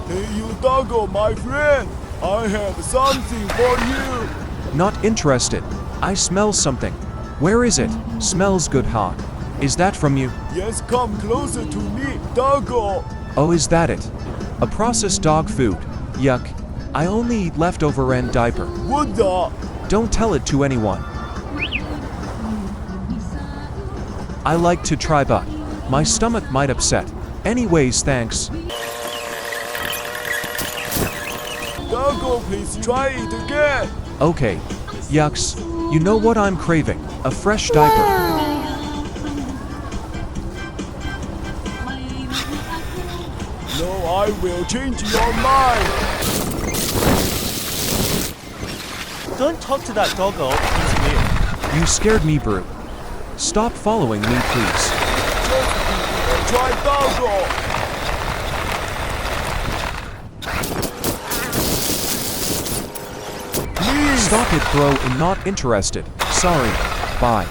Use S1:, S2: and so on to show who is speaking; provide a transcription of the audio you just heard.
S1: Hey, you doggo, my friend. I have something for you.
S2: Not interested. I smell something. Where is it? Smells good, huh? Is that from you?
S1: Yes, come closer to me, doggo.
S2: Oh, is that it? A processed dog food. Yuck. I only eat leftover and diaper.
S1: What the?
S2: Don't tell it to anyone. I like to try, but my stomach might upset. Anyways, thanks.
S1: Doggo, please try it again.
S2: Okay. Yucks. You know what I'm craving? A fresh diaper.
S1: No, I will change your mind.
S3: Don't talk to that doggo, he's weird.
S2: You scared me, Brew. Stop following me, please.
S1: Just try doggo. Please.
S2: Stop it, bro. I'm not interested. Sorry. Bye.